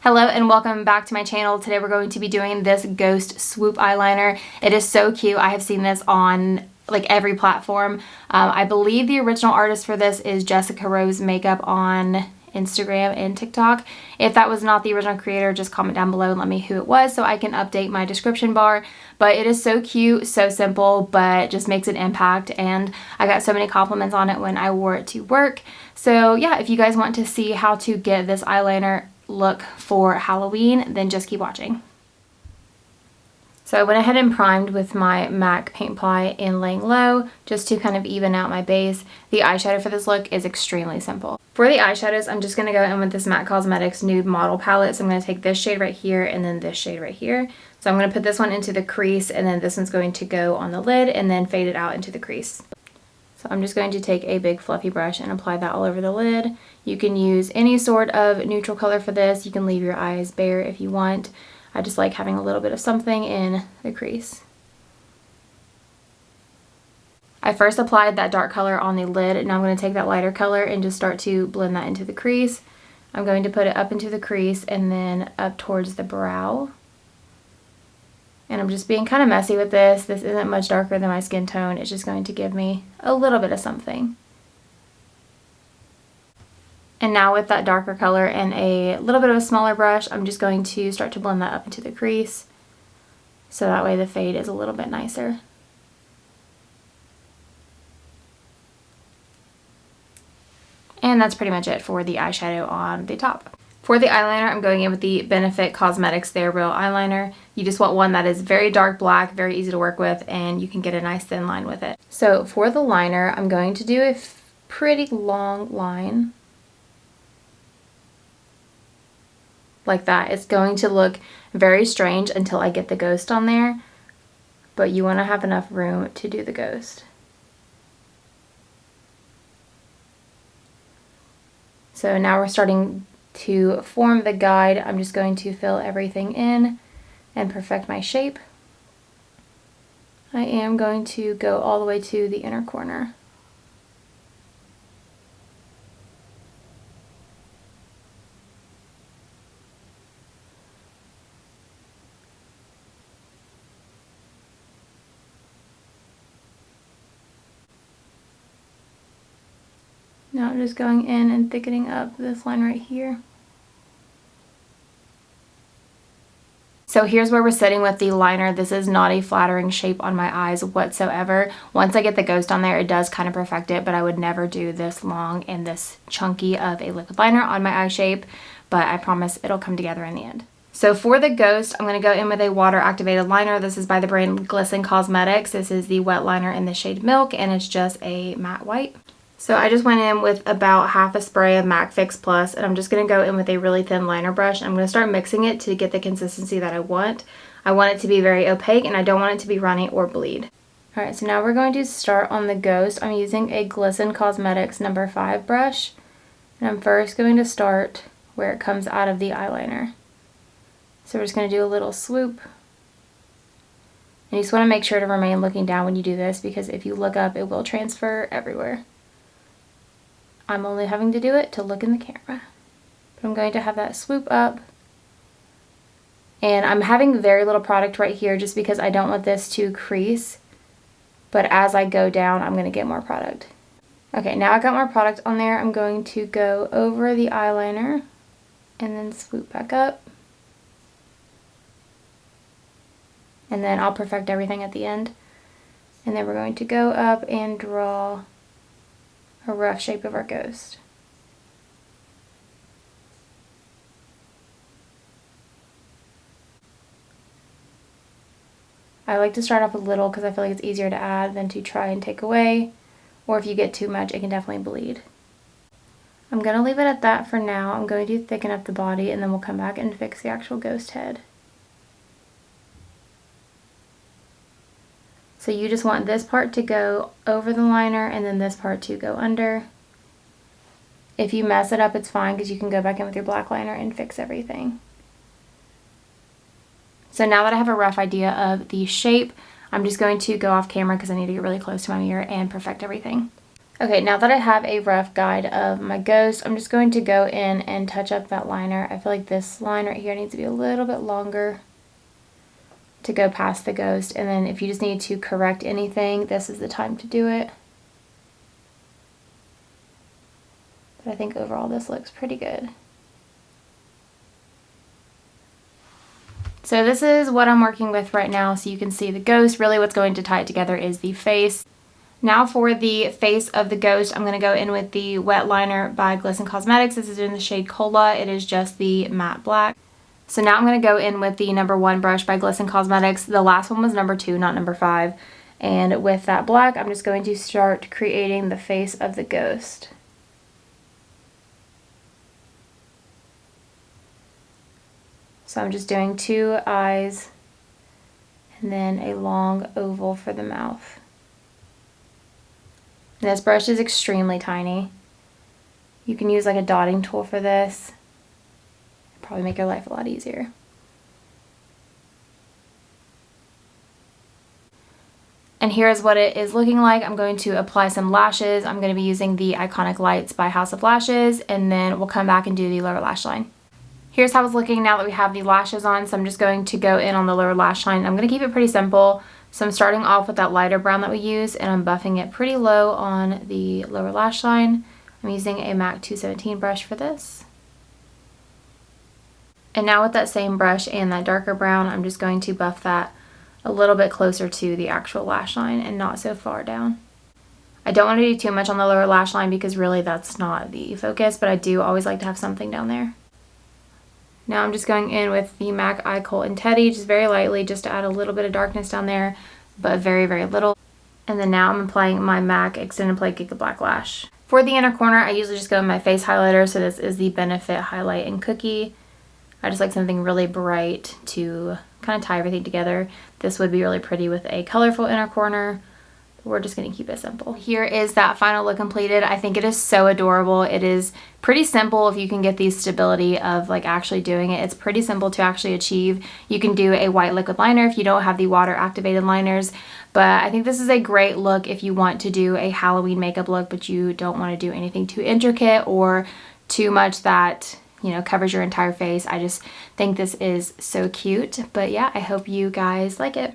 Hello and welcome back to my channel. Today we're going to be doing this Ghost Swoop eyeliner. It is so cute. I have seen this on like every platform. I believe the original artist for this is Jessica Rose Makeup on Instagram and TikTok. If that was not the original creator, just comment down below and let me know who it was so I can update my description bar. But it is so cute, so simple, but just makes an impact, and I got so many compliments on it when I wore it to work. So yeah, if you guys want to see how to get this eyeliner look for Halloween, then just keep watching. So I went ahead and primed with my MAC paint ply in laying low just to kind of even out my base. The eyeshadow for this look is extremely simple. For the eyeshadows, I'm just going to go in with this MAC Cosmetics Nude Model Palette. So I'm going to take this shade right here and then this shade right here. So I'm going to put this one into the crease, and then this one's going to go on the lid and then fade it out into the crease. So I'm just going to take a big fluffy brush and apply that all over the lid. You can use any sort of neutral color for this. You can leave your eyes bare if you want. I just like having a little bit of something in the crease. I first applied that dark color on the lid, and now I'm going to take that lighter color and just start to blend that into the crease. I'm going to put it up into the crease and then up towards the brow. And I'm just being kind of messy with this. This isn't much darker than my skin tone. It's just going to give me a little bit of something. And now with that darker color and a little bit of a smaller brush, I'm just going to start to blend that up into the crease. So that way the fade is a little bit nicer. And that's pretty much it for the eyeshadow on the top. For the eyeliner, I'm going in with the Benefit Cosmetics They're Real eyeliner. You just want one that is very dark black, very easy to work with, and you can get a nice thin line with it. So for the liner, I'm going to do a pretty long line. Like that. It's going to look very strange until I get the ghost on there, but you want to have enough room to do the ghost. So now we're starting to form the guide. I'm just going to fill everything in and perfect my shape. I am going to go all the way to the inner corner. Now I'm just going in and thickening up this line right here. So here's where we're sitting with the liner. This is not a flattering shape on my eyes whatsoever. Once I get the ghost on there, it does kind of perfect it, but I would never do this long and this chunky of a liquid liner on my eye shape, but I promise it'll come together in the end. So for the ghost, I'm going to go in with a water activated liner. This is by the brand Glisten Cosmetics. This is the wet liner in the shade Milk, and it's just a matte white. So I just went in with about half a spray of MAC Fix Plus, and I'm just going to go in with a really thin liner brush. I'm going to start mixing it to get the consistency that I want. I want it to be very opaque, and I don't want it to be runny or bleed. Alright, so now we're going to start on the ghost. I'm using a Glisten Cosmetics number 5 brush, and I'm first going to start where it comes out of the eyeliner. So we're just going to do a little swoop. And you just want to make sure to remain looking down when you do this, because if you look up, it will transfer everywhere. I'm only having to do it to look in the camera. But I'm going to have that swoop up. And I'm having very little product right here just because I don't want this to crease. But as I go down, I'm going to get more product. Okay, now I got more product on there. I'm going to go over the eyeliner and then swoop back up. And then I'll perfect everything at the end. And then we're going to go up and draw a rough shape of our ghost. I like to start off with little because I feel like it's easier to add than to try and take away, or if you get too much, it can definitely bleed. I'm going to leave it at that for now. I'm going to thicken up the body, and then we'll come back and fix the actual ghost head. So you just want this part to go over the liner and then this part to go under. If you mess it up, it's fine because you can go back in with your black liner and fix everything. So now that I have a rough idea of the shape, I'm just going to go off camera because I need to get really close to my mirror and perfect everything. Okay, now that I have a rough guide of my ghost, I'm just going to go in and touch up that liner. I feel like this line right here needs to be a little bit longer to go past the ghost. And then if you just need to correct anything, this is the time to do it. But I think overall this looks pretty good. So this is what I'm working with right now, so you can see the ghost. Really what's going to tie it together is the face. Now for the face of the ghost, I'm going to go in with the wet liner by Glisten Cosmetics. This is in the shade Cola. It is just the matte black. So now I'm going to go in with the number 1 brush by Glisten Cosmetics. The last one was number 2, not number 5. And with that black, I'm just going to start creating the face of the ghost. So I'm just doing 2 eyes and then a long oval for the mouth. And this brush is extremely tiny. You can use like a dotting tool for this. It'll probably make your life a lot easier. And here's what it is looking like. I'm going to apply some lashes. I'm going to be using the Iconic Lights by House of Lashes, and then we'll come back and do the lower lash line. Here's how it's looking now that we have the lashes on. So I'm just going to go in on the lower lash line. I'm going to keep it pretty simple. So I'm starting off with that lighter brown that we use, and I'm buffing it pretty low on the lower lash line. I'm using a MAC 217 brush for this. And now with that same brush and that darker brown, I'm just going to buff that a little bit closer to the actual lash line and not so far down. I don't want to do too much on the lower lash line because really that's not the focus, but I do always like to have something down there. Now I'm just going in with the MAC Eye Kohl and Teddy, just very lightly, just to add a little bit of darkness down there, but very, very little. And then now I'm applying my MAC Extended Play Gigablack Lash. For the inner corner, I usually just go in my face highlighter, so this is the Benefit Highlight in Cookie. I just like something really bright to kind of tie everything together. This would be really pretty with a colorful inner corner. We're just going to keep it simple. Here is that final look completed. I think it is so adorable. It is pretty simple if you can get the stability of like actually doing it. It's pretty simple to actually achieve. You can do a white liquid liner if you don't have the water activated liners, but I think this is a great look if you want to do a Halloween makeup look but you don't want to do anything too intricate or too much that, you know, covers your entire face. I just think this is so cute. But yeah, I hope you guys like it.